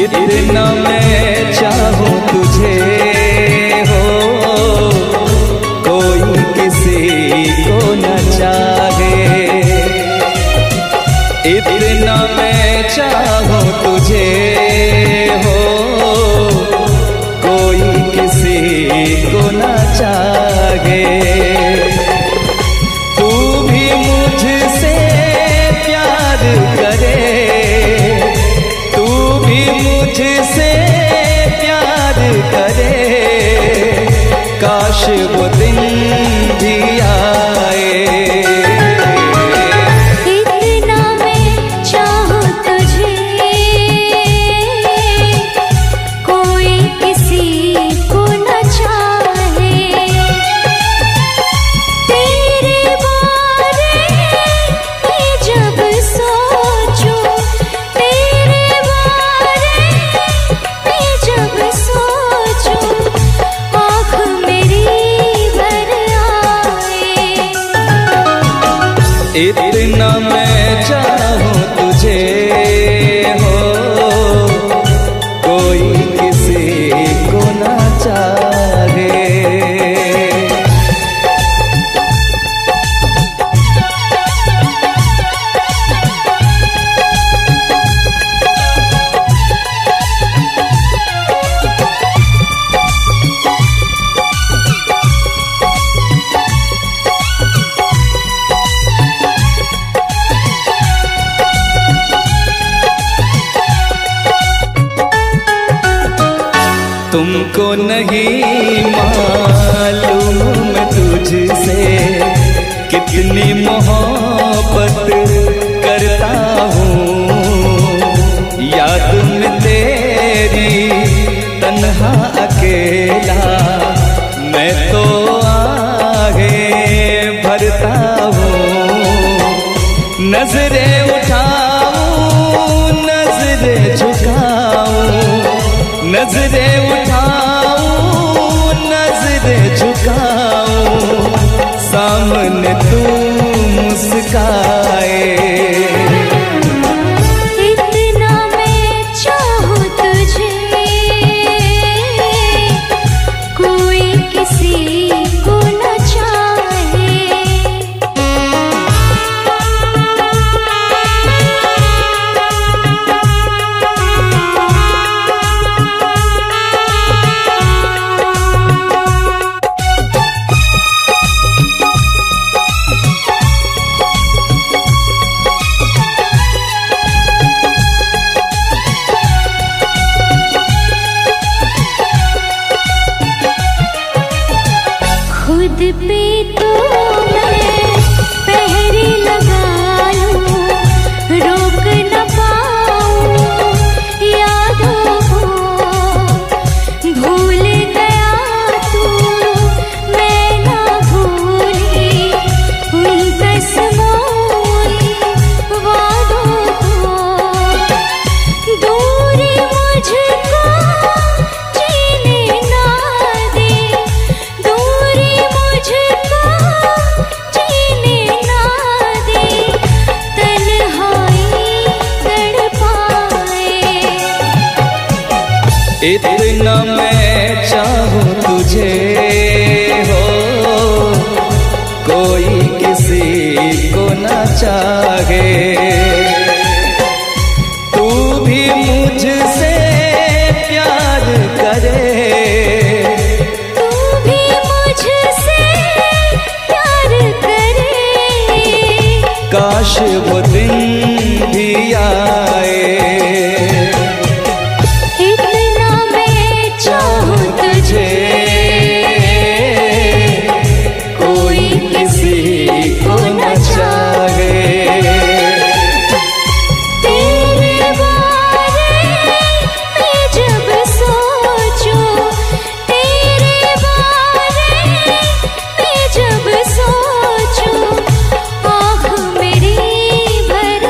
इतना मैं चाहूं तुझे हो, कोई किसी को न चाहे। इतना मैं चाहूं तुझे हो, कोई किसी को न चाहे। तू भी मुझसे प्यार करे, तू भी मुझसे प्यार करे, काश वो दिन भी आए। इतना मैं चाहूं तुझे, कोई किसी को न चाहे। तेरे बारे में जब सोचूं, तेरे बारे में जब सोचूं, आँख मेरी भर आए। इतना मैं चाहूं तुझे हो, कोई किसी को न चाहे। तुमको नहीं मालूम तुझसे कितनी मोहब्बत करता हूँ। याद में तेरी तन्हा अकेला मैं तो आगे भरता हूँ। नजरें उठाऊं, नजरें झुकाऊं, नजरें उठाऊं, नजरें झुकाऊं, सामने तू मुस्काए। इतना मैं चाहूं तुझे, कोई किसी को न चाहे। खुद पे तो मैं पहरे लगा लूं, रोक न पाऊं यादों को। भूल गया तू, मैं ना भूली उन कसमों, उन वादों को। दूरी मुझको जीने ना दे, दूरी मुझको जीने ना दे, तन्हाई तड़पाए। इतना मैं चाहूं तुझे हो, कोई किसी को न चाहे। तू भी मुझसे प्यार करे, तू भी मुझसे प्यार करे, काश वो दिन भी आए। इतना मैं चाहूं तुझे, कोई किसी को न चाहे। तेरे बारे में जब सोचूं, तेरे बारे में जब सोचूं, आँख मेरी भर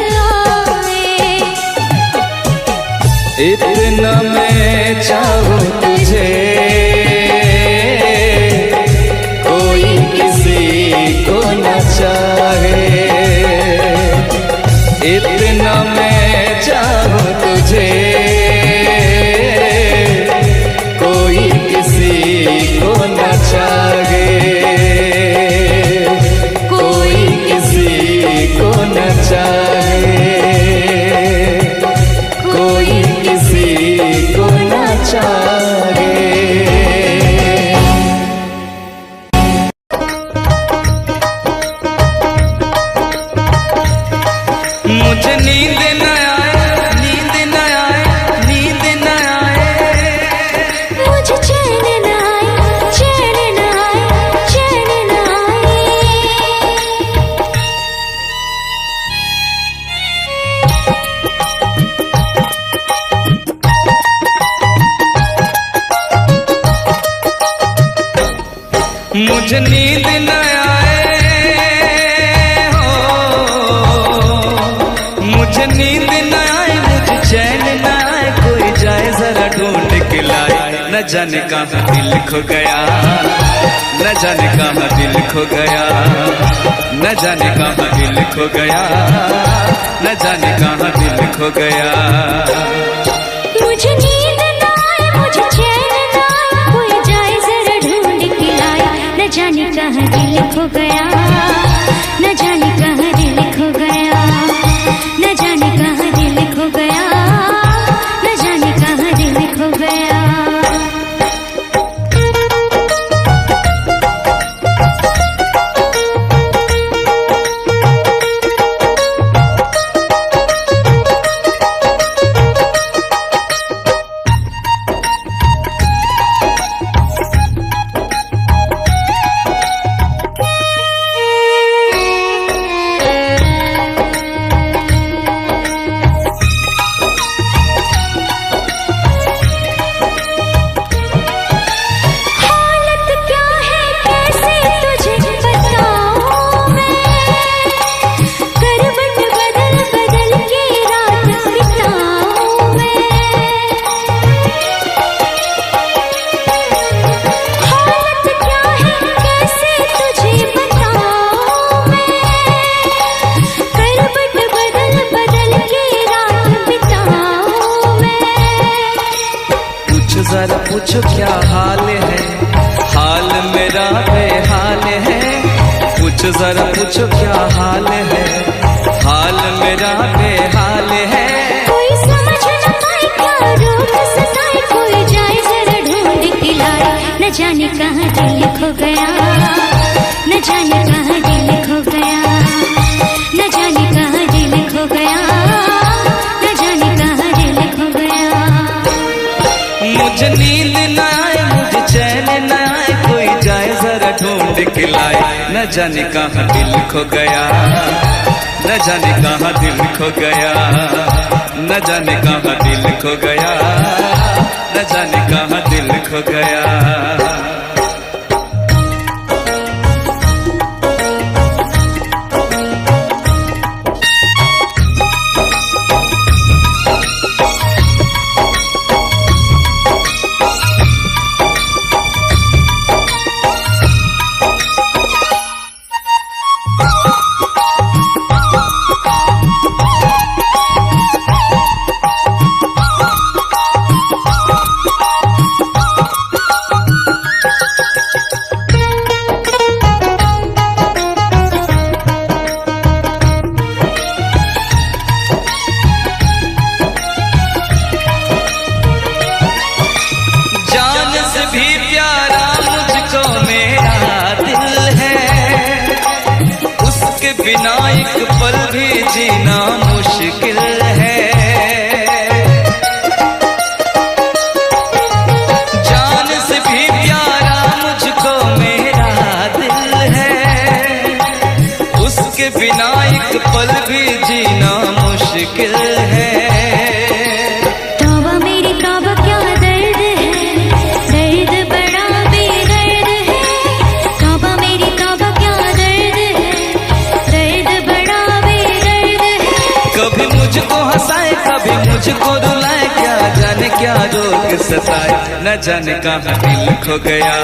नींद न आए, नींद न आए, नींद न आए, मुझे चैन न आए, चैन न आए, चैन न आए। मुझे नींद न आए हो, मुझे नींद न आए, मुझे चैन न आए, कोई जाए जरा ढूंढ के लाए। न जाने कहाँ दिल खो गया, न जाने कहाँ दिल खो गया, न जाने कहाँ दिल खो गया, न जाने कहाँ दिल खो गया। मुझे नींद न आए, मुझे चैन न आए, कोई जाए जरा ढूंढ के लाए। न जाने कहाँ दिल खो गया, न जाने कहाँ दिल खो गया, न जाने कहाँ दिल खो गया, न जाने कहाँ दिल खो गया। जरा पूछो क्या हाल है, हाल मेरा बेहाल है। पूछो जरा पूछो क्या हाल है, हाल मेरा बेहाल है। कोई समझ न पाए क्या रोग सताए, कोई जाए जरा ढूंढ के लाए। न जाने कहाँ दिल खो गया, न जाने कहाँ दिल खो गया, न जाने कहाँ दिल खो गया, न जाने कहाँ दिल खो गया। मुझे नींद न आए, मुझे चैन न आए, कोई जाए जरा ढूंढ के लाए। न जाने कहाँ दिल खो गया, न जाने कहाँ दिल खो गया, न जाने कहाँ दिल खो गया, न जाने कहाँ दिल खो गया। भी प्यारा मुझको मेरा दिल है, उसके बिना एक पल भी जीना मुश्किल है। जान से भी प्यारा मुझको मेरा दिल है, उसके बिना एक पल भी जीना मुश्किल है। मुझको हंसाए कभी मुझको रुलाए, क्या जाने क्या रोग सताए। न जाने कहाँ दिल खो गया,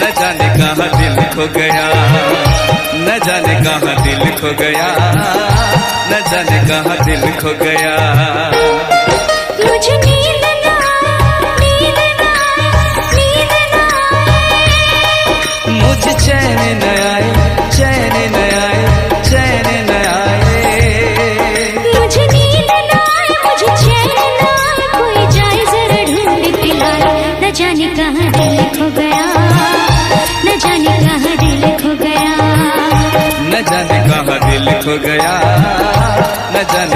न जाने कहाँ दिल खो गया, न जाने कहाँ दिल खो गया, न जाने कहाँ दिल खो गया। मुझे नींद ना आए, नींद ना आए, नींद ना आए, मुझे चैन न आए, चैन न आए, चैन न आए। मुझे नींद ना आए, मुझे चैन ना आए, कोई जाए जरा ढूंढ के लाए। न जाने कहाँ दिल खो गया, न जाने कहाँ दिल खो गया, न जाने कहाँ दिल खो गया, न जाने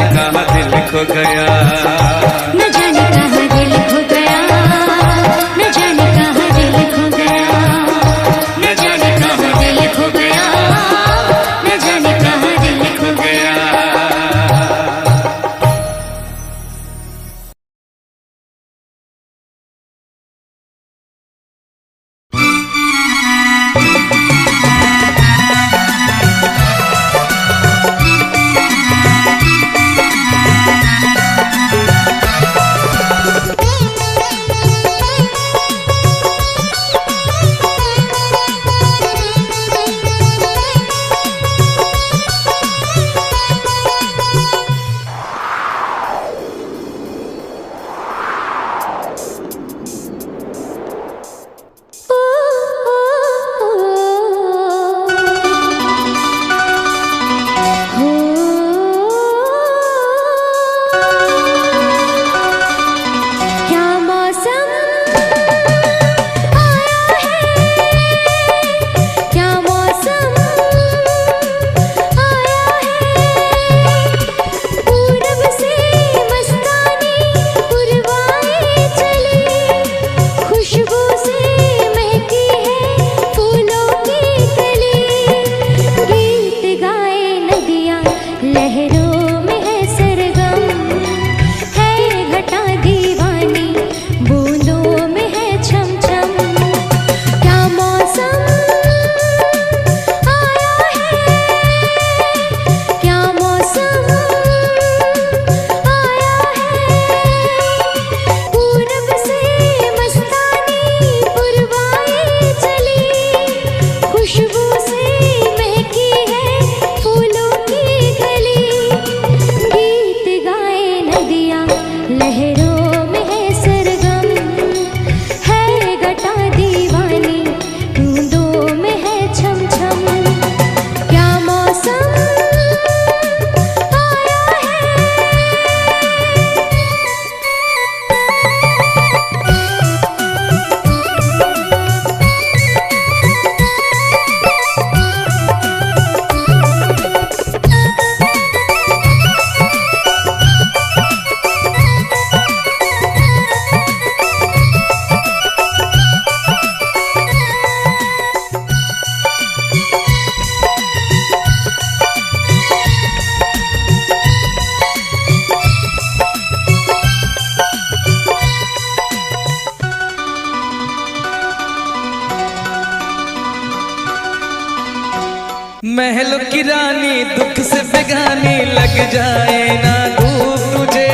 महलों की रानी दुख से बेगानी लग जाए ना धूप तुझे।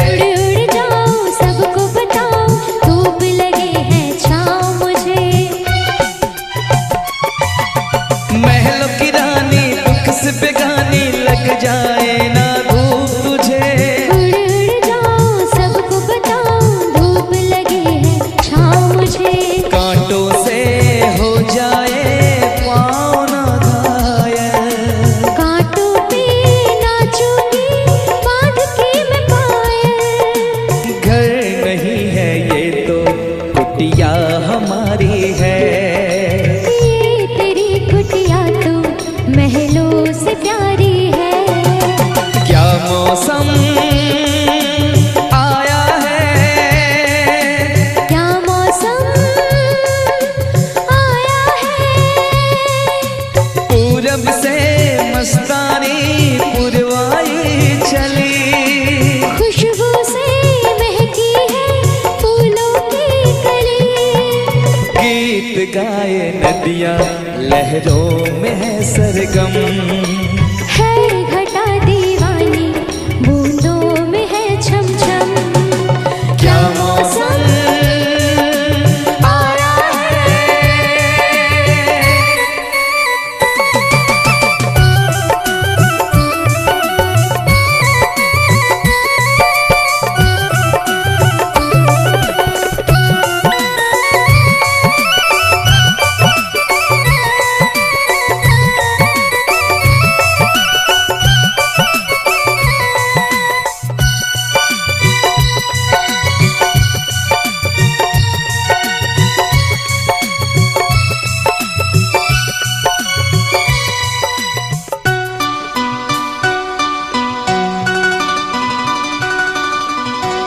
उड़ उड़ जाओ सबको बताओ धूप लगे है छाँव मुझे। महलों की रानी दुख से बेगानी लग जाए ना धूप तुझे। उड़ उड़ जाओ सबको बताओ धूप लगे है छाँव मुझे। कांटों से हो जाए पाँव ना घायल, कांटों पे नाचूंगी बांध के मैं पायल। घर नहीं है ये तो कुटिया हमारी है। ये तेरी कुटिया तो महलों से प्यारी है। क्या मौसम आया है, क्या मौसम आया है। पूरब से मस्तानी पुरवाई चली। खुशबू से महकी है फूलों की कली। गीत गाए नदियाँ लहरों में है सरगम। है घटा दीवानी बूंदों में है छम छम। क्या मौसम आया है।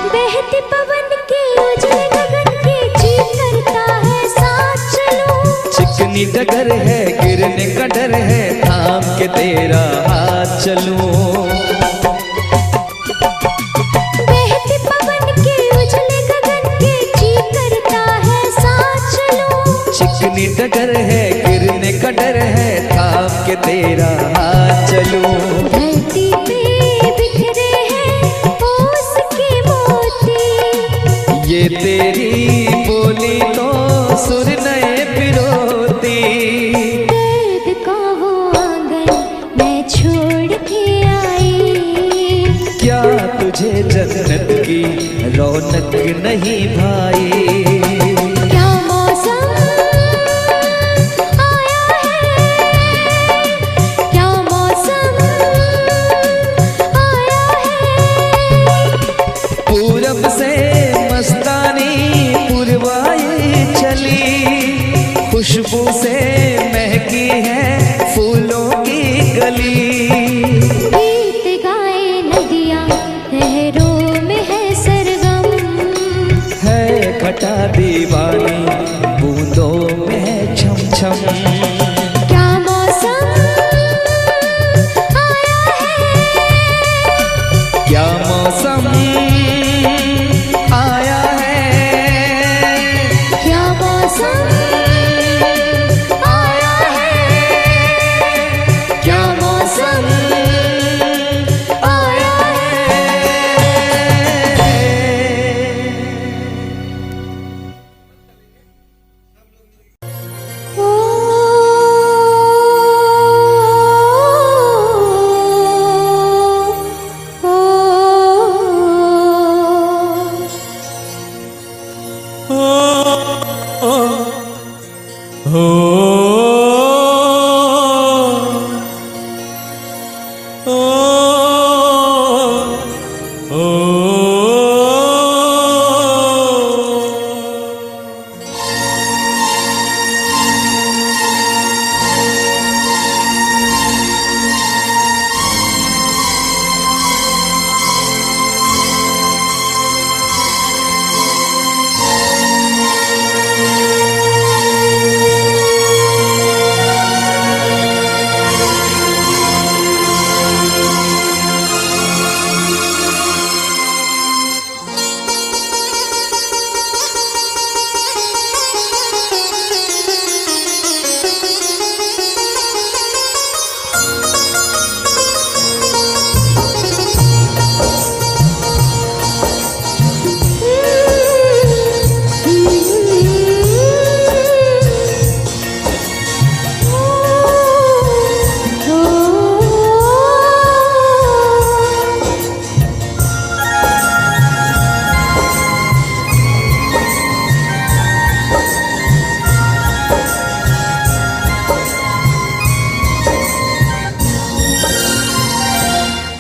बहते पवन के उजले गगन के चीर करता है साथ चलो। चिकनी डगर है गिरने का डर है थाम के तेरा हाथ चलूं। बहते पवन के उजले गगन के चीर करता है साथ चलो। चिकनी डगर है गिरने का डर है थाम के तेरा हाथ चलूं। धरती पे बिखरे हैं ओस के मोती। ये तेरी बोली तो सुर नए पिरोती। दर्द का वो आंगन मैं छोड़ के आई। क्या तुझे जन्नत की रौनक नहीं भाई। क्या मौसम आया है। क्या मौसम आया है। पूरब से मस्तानी पुरवाई चली। खुशबू से महकी है फूलों की गली। गीत गाए नदियाँ लहरों में है सरगम। है घटा दीवानी बूंदों में है छम छम। क्या मौसम आया है। क्या मौसम आया है। क्या मौसम आया है। क्या मौसम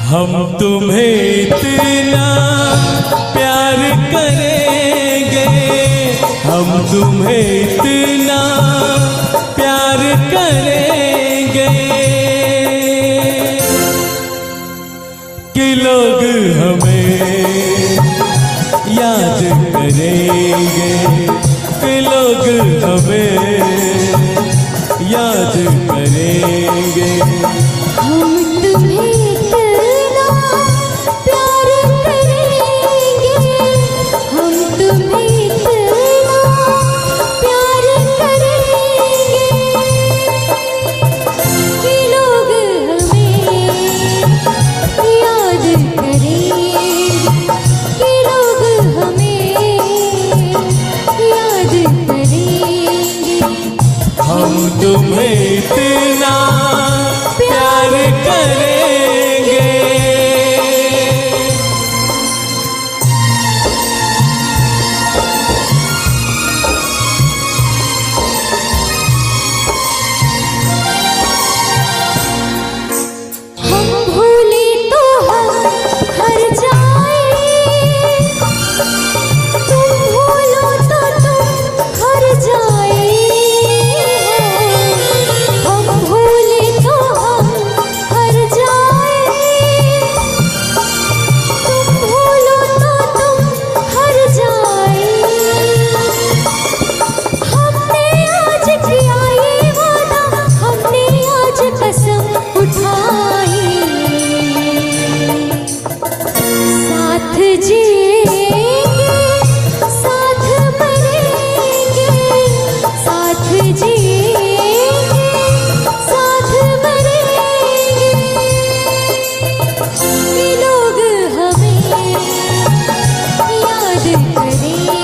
हम तुम्हें इतना प्यार करेंगे, हम तुम्हें इतना प्यार करेंगे कि लोग हमें याद करेंगे, कि लोग हमें याद करेंगे। हम तुम्हें इतना प्यार करेंगे, हम तुम्हें इतना प्यार करेंगे कि लोग हमें याद करेंगे, कि लोग हमें याद करेंगे। हम तुम्हें इतना प्यार करेंगे। हम भूले तो हम हर जाए, तुम भूलो तो तुम हर जाए। हम भूले तो हम हर जाए, तुम भूलो तो तुम हर जाए। हमने आज किया ये वादा, हमने आज कसम उठाई, साथ जिएंगे साथ मरेंगे, साथ जिएंगे साथ मरेंगे कि लोग हमें याद करेंगे,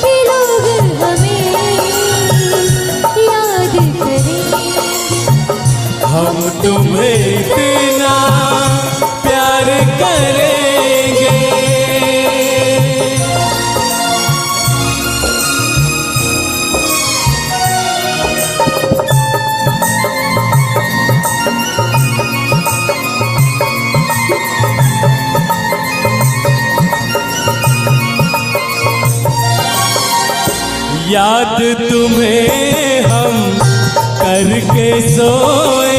कि लोग हमें याद करेंगे। हम तुम्हें इतना प्यार करेंगे। याद तुम्हें हम करके सोए,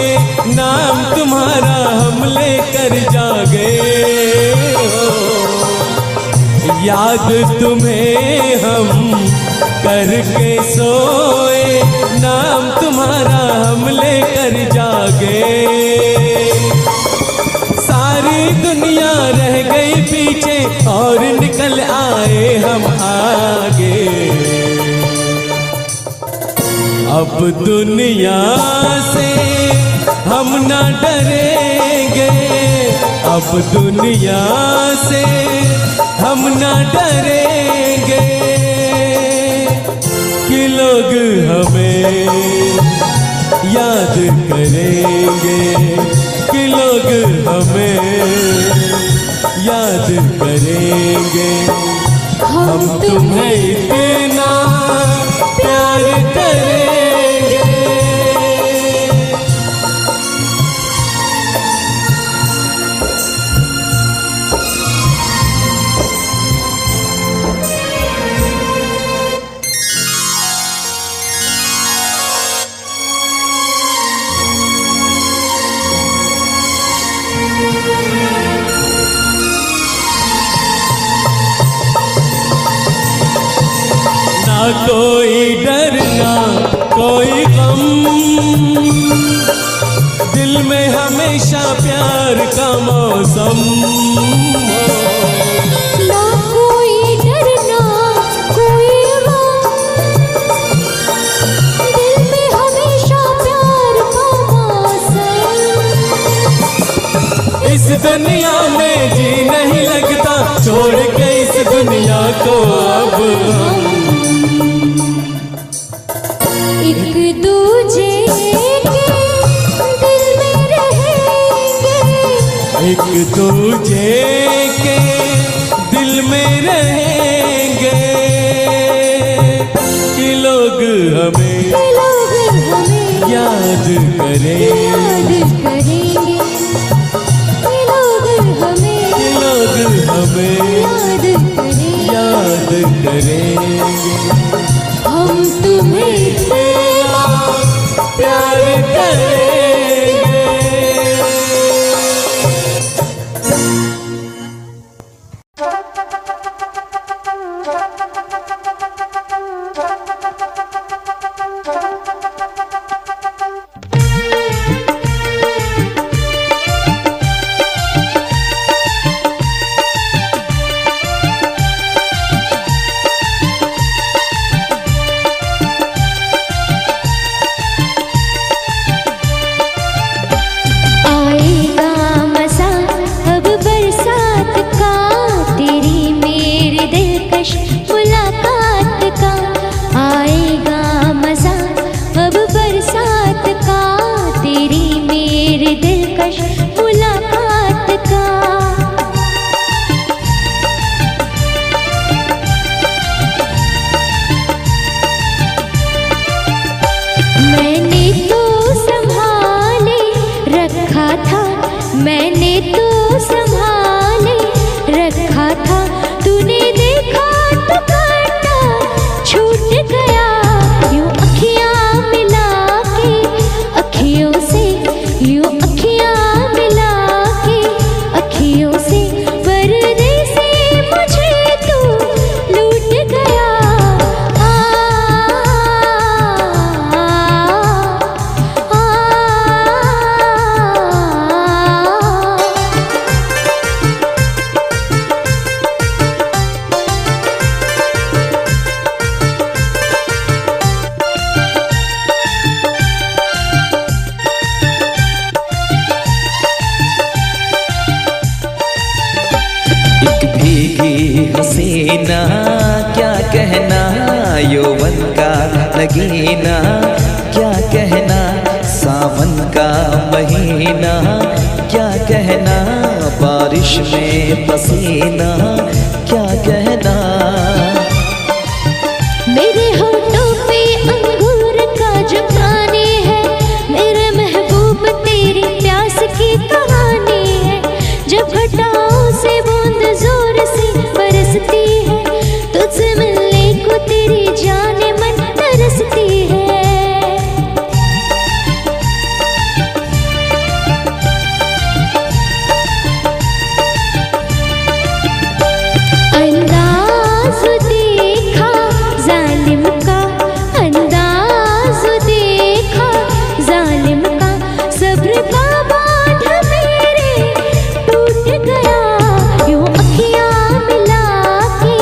नाम तुम्हारा हम लेकर जागे हो। याद तुम्हें हम करके सोए, नाम तुम्हारा हम लेकर जागे। सारी दुनिया रह गई पीछे और निकल आए हम आगे। अब दुनिया से हम न डरेंगे, अब दुनिया से हम न डरेंगे कि लोग हमें याद करेंगे, कि लोग हमें याद करेंगे। हम तुम्हें इतना प्यार करेंगे। ना कोई डर ना कोई गम, दिल में हमेशा प्यार का मौसम। ना कोई डर ना कोई गम, दिल में हमेशा प्यार का मौसम। इस दुनिया में जी नहीं लगता, छोड़ के इस दुनिया को अब हम एक दूजे के दिल में रहेंगे, एक दूजे के दिल में रहेंगे कि लोग हमें याद करेंगे। करेंगे मुलाकात का। मैंने तो संभाले रखा था, मैंने तो संभाले रखा था, तूने देखा तो काटा छूट गया। यूं अखियां मिला के अखियों से, यूं अखियां मिला के अखियों से, पर्दे से मुझे तू लूट गया। एक भीगी हसीना क्या कहना, यौवन का लगीना क्या कहना, सावन का महीना क्या कहना, बारिश में पसीना क्या कहना। मेरे होठों पे अंगूर का जो खाने हैं, मेरे महबूब तेरी प्यास की कहानी है। जब घटाओं से बूंद जोर से बरसती है, तुझसे मिलने को तेरी जाने मन तरसती है। अंदाज़ देखा जालिम का, अंदाज़ देखा जालिम का, सब्र का बांध मेरे टूट गया। यूं अखियां मिला के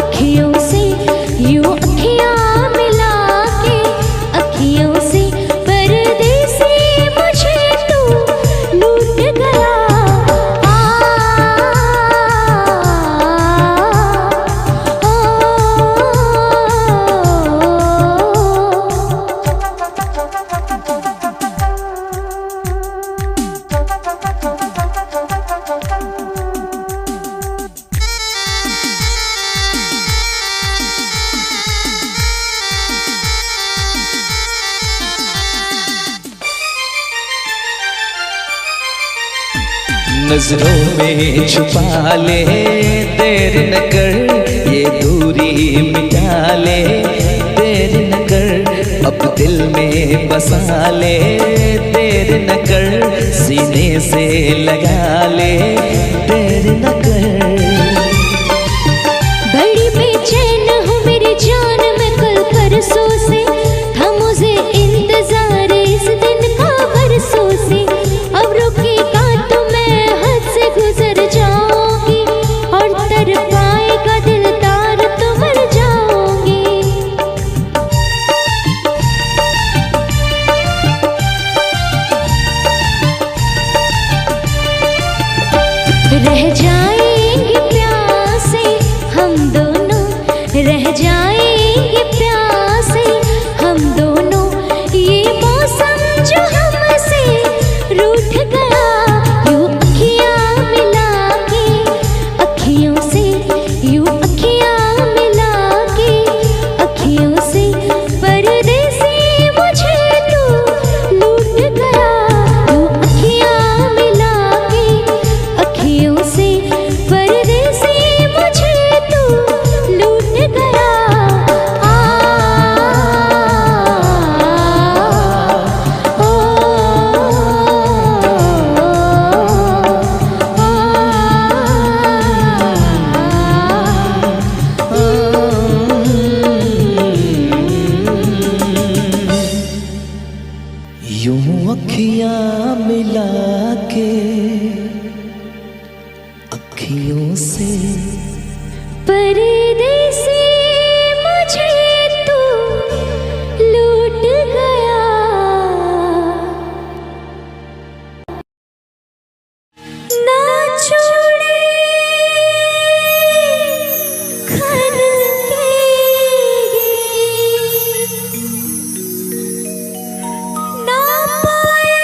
अखियों से, यूं अखियां मिला के अखियों से, पर्दे से मुझे तू लूट गया। नजरों में छुपा ले, देर न कर ये दूरी मिटा ले, देर न कर अब दिल में बसा ले, देर न कर सीने से लगा ले, देर न कर। बड़ी बेचैन हूँ मेरी जान मैं कल परसों से, था मुझे इंतजार इस दिन का बरसों से। अब रुकेगा तो मैं हद से गुजर जाऊंगी, और तर पाएगा दिलदार तो मर जाऊंगी। रह जाएंगे प्यासे हम दोनों, रह जाएंगे प्यासे हम दोनों, ये मौसम जो हमसे रूठ गया। यूं अखियां मिला के अखियों से, यूं अखियां मिला के अखियों से, पर्दे से मुझे तू लूट गया। यूं अखियां मिला के अखियों से, पर्दे से मुझे तू लूट गया। यूं अखियां मिला के अखियों से, पर्दे से मुझे तू लूट गया। ना छोड़े खन के, ना पाए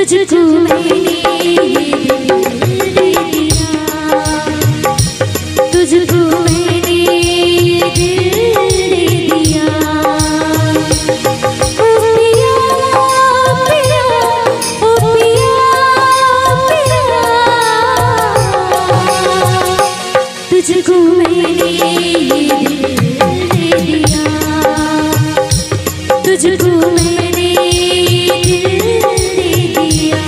तुझको मैंने ये दिल दे दिया, तुझको मैंने ये दिल दे दिया। ओ पिया पिया, ओ पिया पिया, तुझको मैंने ये दिल दे दिया, तुझको मैंने ये दिल दे दिया।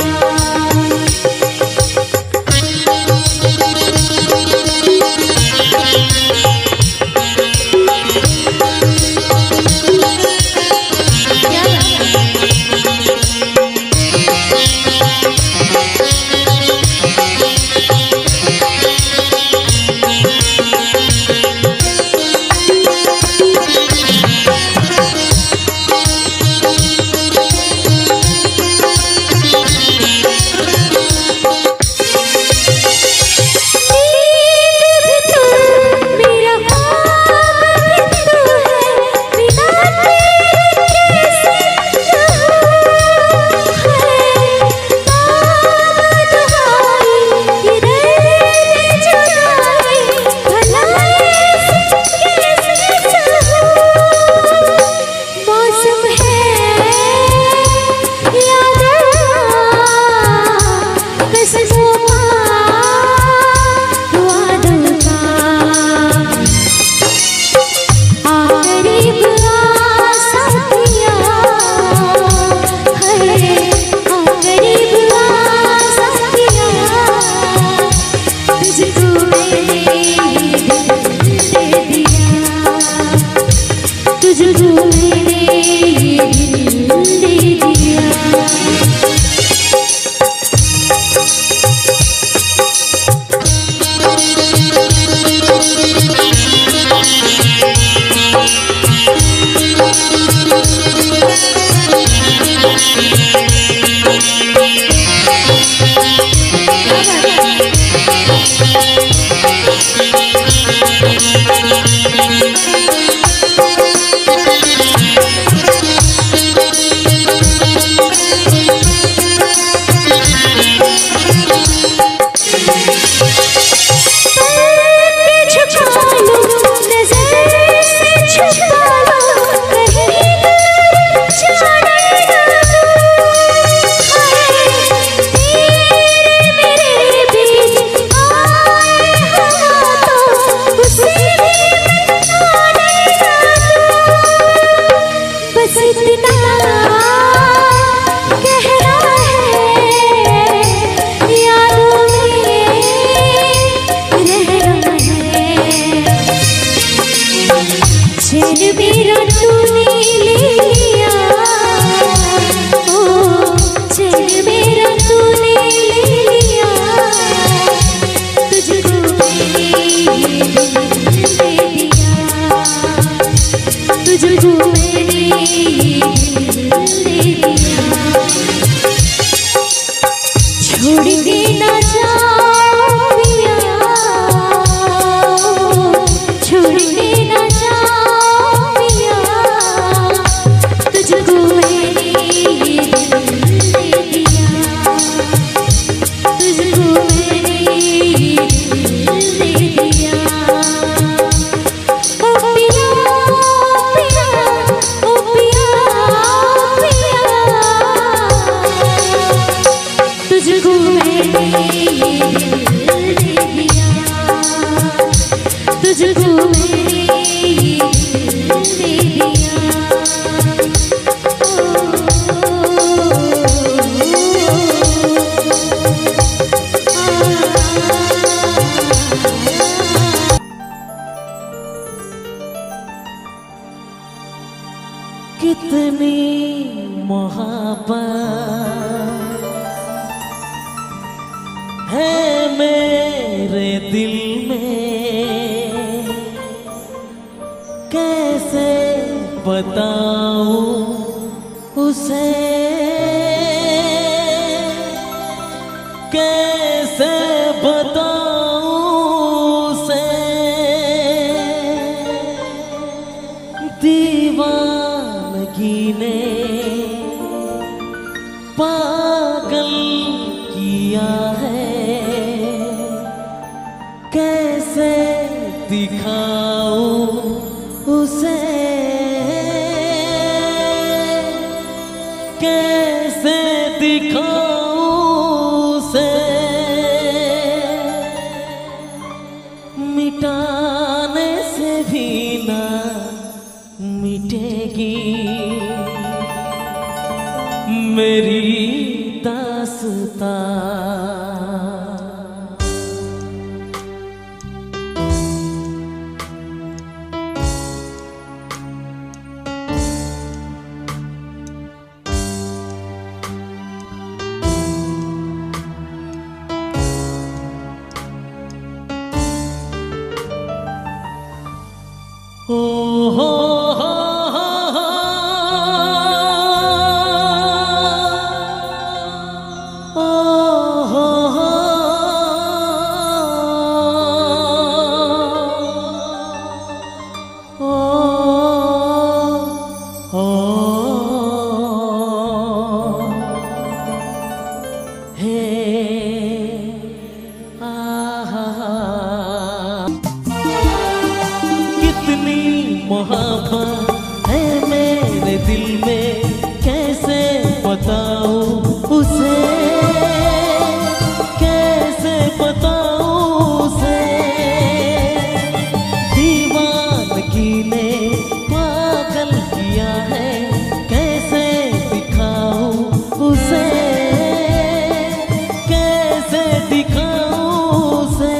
कितनी मोहब्बत है मेरे दिल में, कैसे बताऊं उसे, कैसे बताऊं उसे। दीवानगी ने पागल दिखाऊं उसे, कैसे दिखाऊं उसे, मिटाने से भी ना मिटेगी मेरी दास्तां। ओ हो हो कितनी मोहब्बत है मेरे दिल में, कैसे बताऊं उसे, कैसे बताऊं उसे, दीवानगी ने पागल किया है, कैसे दिखाऊं उसे, कैसे दिखाऊं उसे,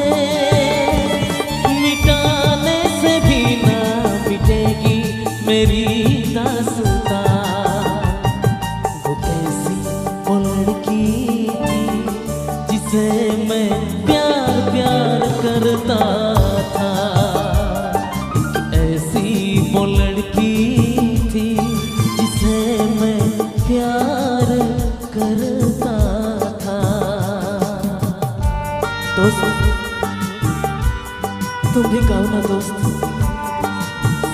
मिटाने से भी ना मिटेगी मेरी दास्तां। वो कैसी वो लड़की थी जिसे मैं प्यार प्यार करता था, ऐसी वो लड़की थी जिसे मैं प्यार करता था। दोस्त तुम भी गाओ ना दोस्त,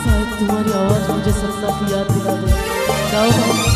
शायद तुम्हारी आवाज मुझे सपना की याद दिला दे। गाओ ना।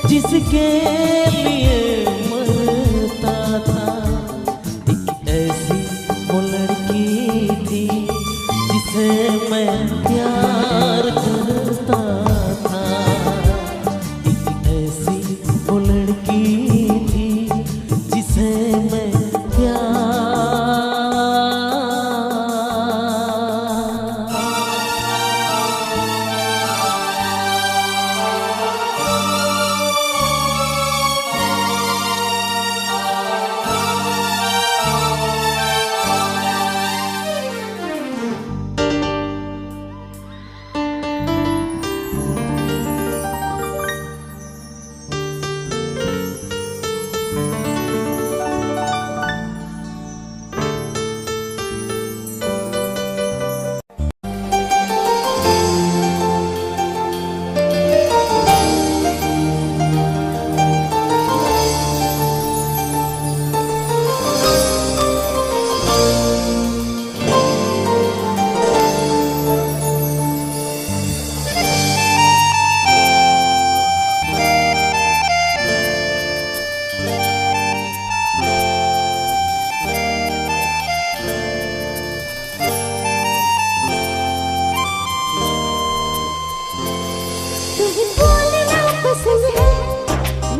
जिसके लिए मरता था। एक ऐसी वो लड़की थी जिसे मैं प्यार करता था। एक ऐसी वो लड़की थी जिसे मैं प्यार।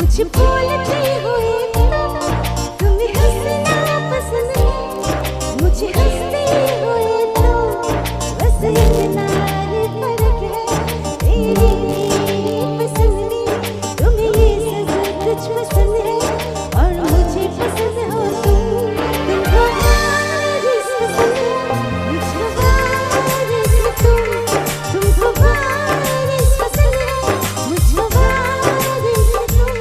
मुझे बोलते हुए तुम्हें हंसना पसंद है, मुझे हंसते हुए तो बस इतना ही फर्क है। तेरी पसंद में तुम्हें ये सब कुछ पसंद है और मुझे पसंद हो तुमको बारिश पसंद है, मुझे बारिश तुमको बारिश पसंद है, मुझे बारिश तुम।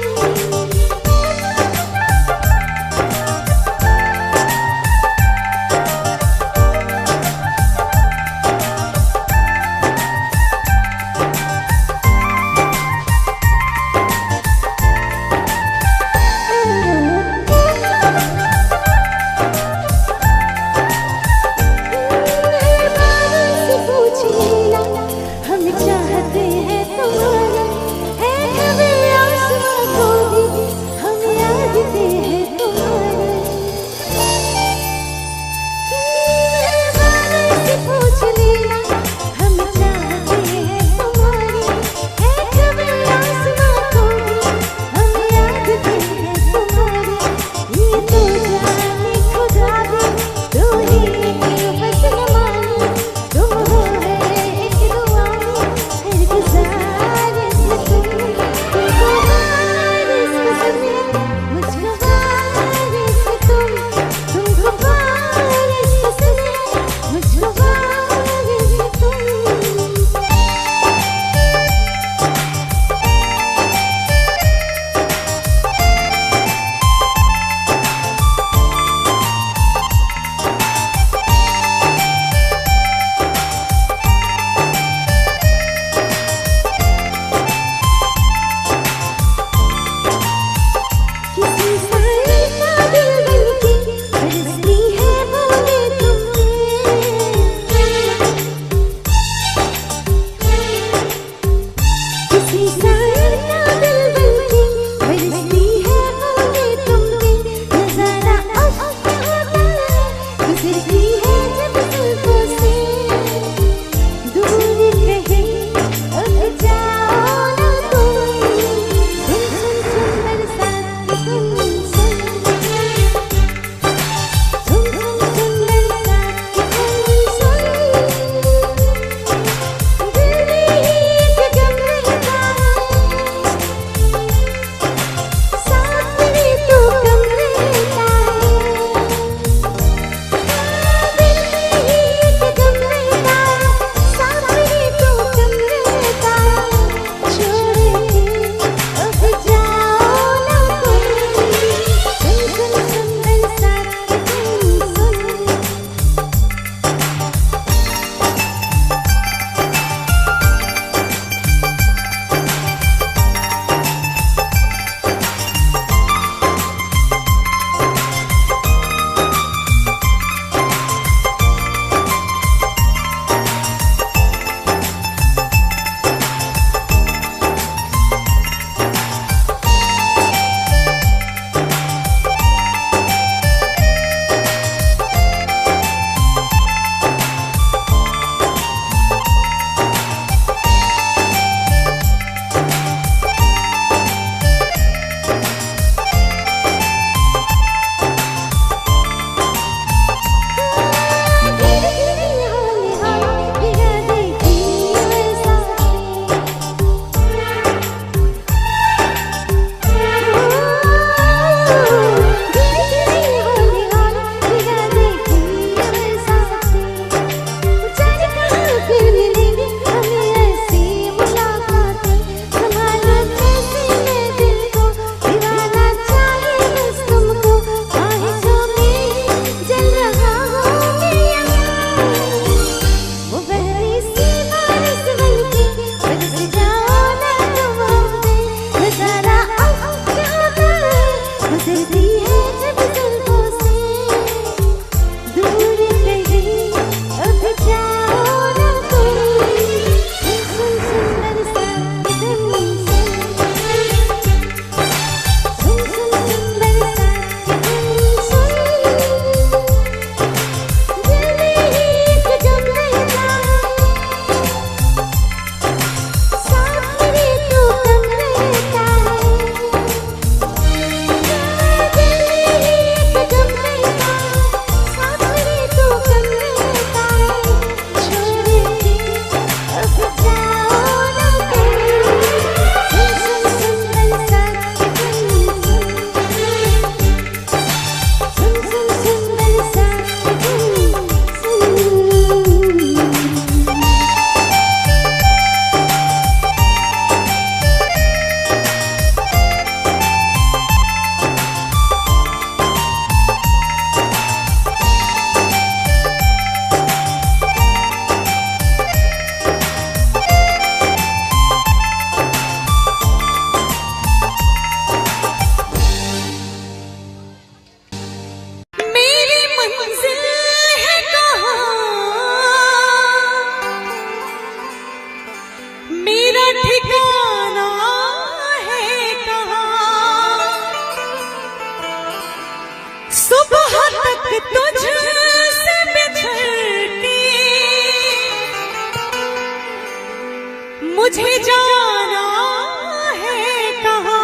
कहा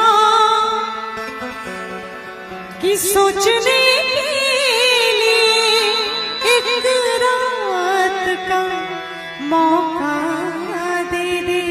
कि सोचने के लिए एक रात का मौका दे दे।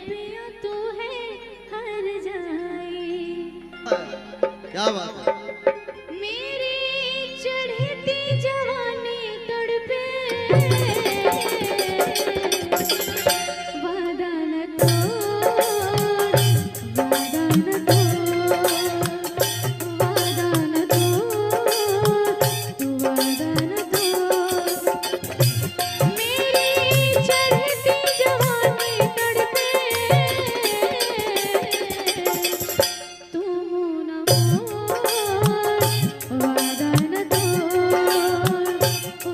पिया तू है हर जाई। क्या बात है। मेरी चढ़ती जवानी तड़पे, वादा न तोड़, वादा न तोड़, वादा न तोड़, तू वादा न तोड़। मेरी चढ़ती जवानी तड़पे, तू मुँह न मोड़, वादा न तोड़,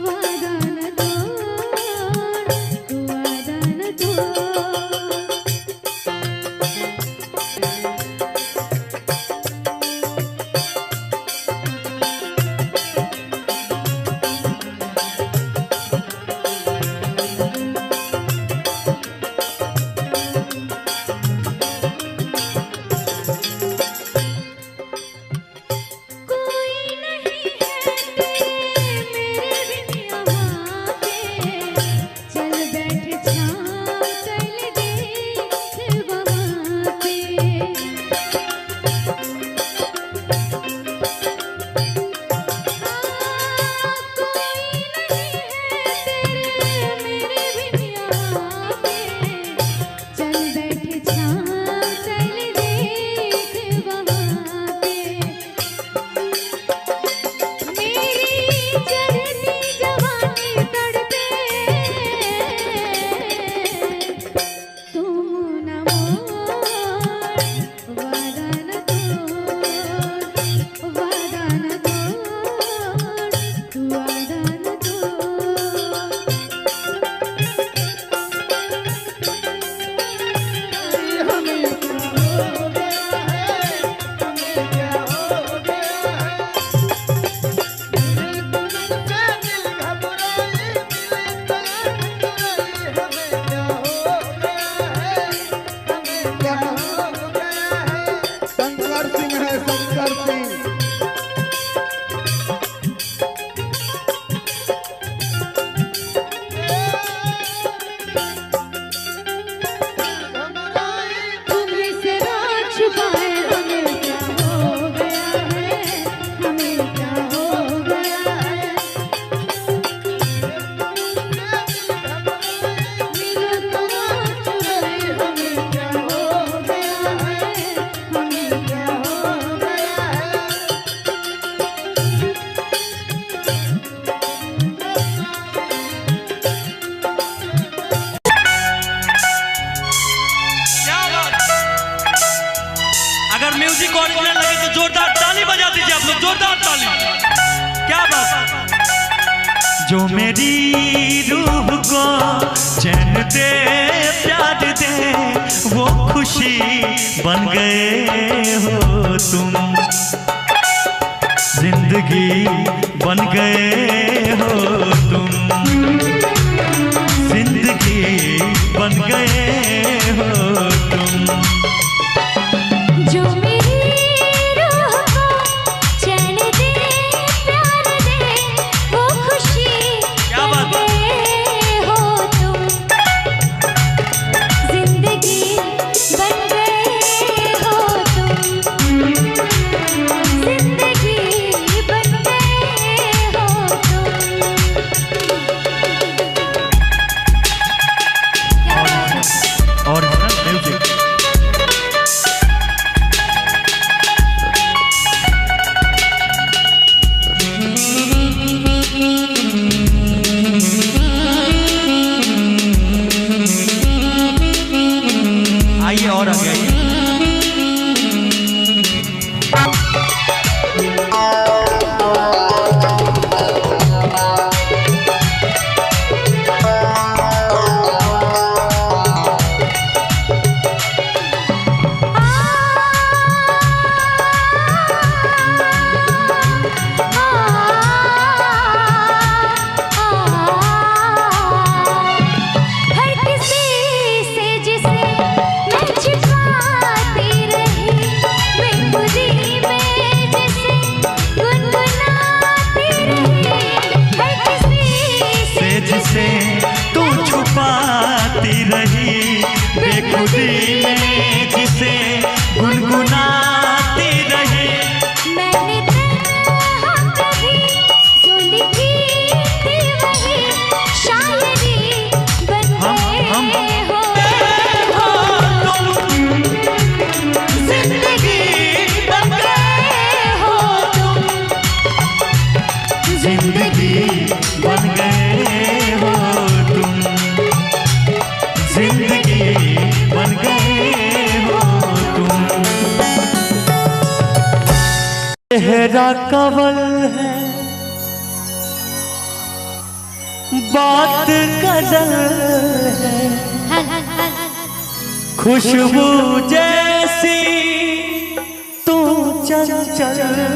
वादा न तोड़, तू वादा न तोड़। कोई नहीं है तेरे मेरे बिन यहाँ पे, चल बैठ छाँव कर देख वहाँ पे। कोई नहीं है तेरे मेरे बिन यहाँ पे, चल बैठ छाँव कर देख वहाँ पे। मेरी चढ़ती जवानी तड़पे, तू मुँह न मोड़, वादा न तोड़, वादा न तोड़, तू वादा न तोड़। शंकर सिंह है, शंकर सिंह। तुम्हें से रात छुपाए हमें क्या हो गया है, हमें क्या हो गया है। मिलो तो रात चुराए हमें क्या हो गया है, हमें क्या हो गया है। क्या बात। अगर म्यूजिक ओरिजिनल लगे तो जोरदार ताली बजा दीजिए आप लोग, जोरदार ताली। क्या बात। जो मेरी रूह को चैन दे प्यार दे, वो खुशी बन गए हो तुम, जिंदगी बन गए हो तुम, जिंदगी बन गए हो तुम। जो मेरी रूह को चैन दे प्यार दे, वो खुशी क्या बन बात है। गए हो तुम, जिंदगी बन गए हो तुम, जिंदगी बन गए हो तुम। क्या बात है। Original music. आइए और आगे आइए। हर किसी से जिसे मैं छिपा दिल में जिसे गुनगुनाती रहे। मैंने तन्हा कभी जो लिखी थी वही शायरी बन गए हो तुम, जिंदगी बन गए हो तुम, जिंदगी बन गए हो तुम, जिंदगी बन गए हो तुम। चेहरा कवल है बात गजल है, खुशबू जैसी तू चंचल है,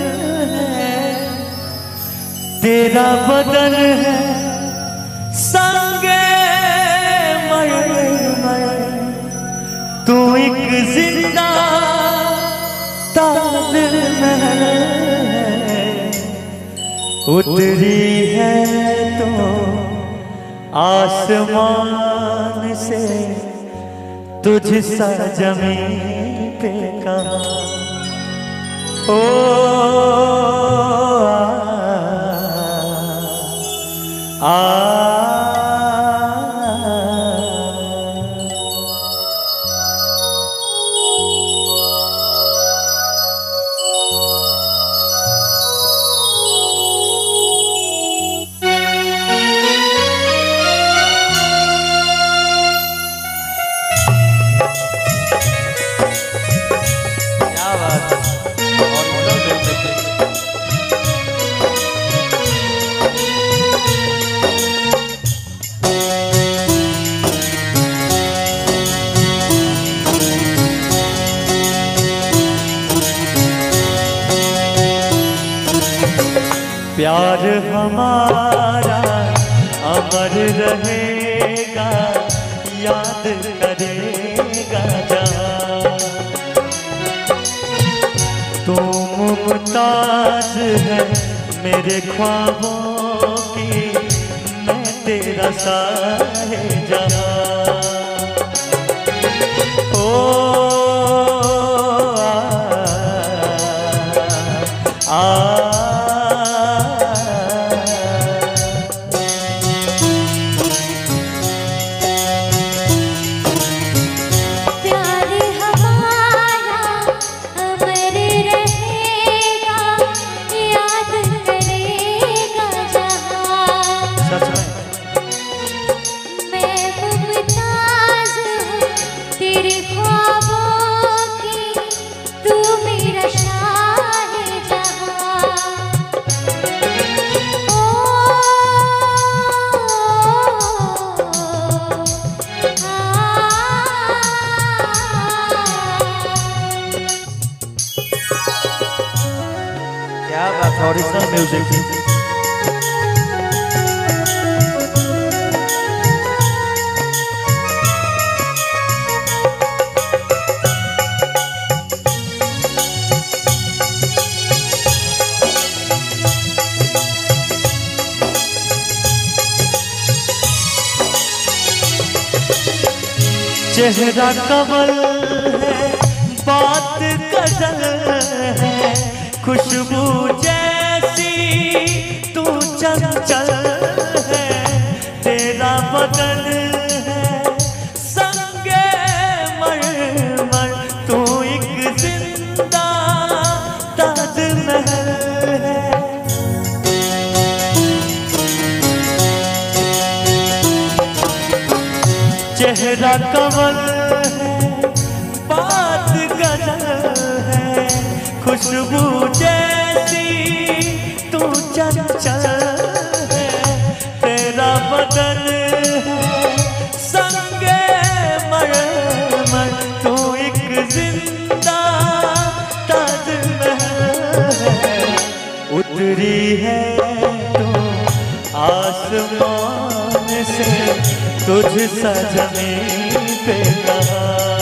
तेरा बदन है संगे मरमर, तू एक जिंदा ताजमहल है, उतरी है तो आसमान से तुझ सा जमीन पे कहाँ। ओ आ प्यार हमारा अमर रहेगा, याद करेगा जहाँ। तू मुमताज है मेरे ख्वाबों की, मैं तेरा साहिबजादा। ओ प्यार हमारा अमर रहेगा, याद करेगा जहाँ। सच में मैं मुमताज हूँ तेरे ख्वाबों की, तू मेरा शाहिजहाँ। क्या बात है, ओरिजिनल म्यूजिक। चेहरा कमल है बात गजल है, खुशबू जैसी तू चंचल है, तेरा बदन है संगे मरमर, तू एक जिंदा ताजमहल है। चेहरा कमल है बात गजल है, खुशबू जैसी तू चंचल है, तेरा बदन है संगे मरमर, तू एक जिंदा ताजमहल है, उतरी है तो आसमान से तुझ सा जमीन पे कहाँ।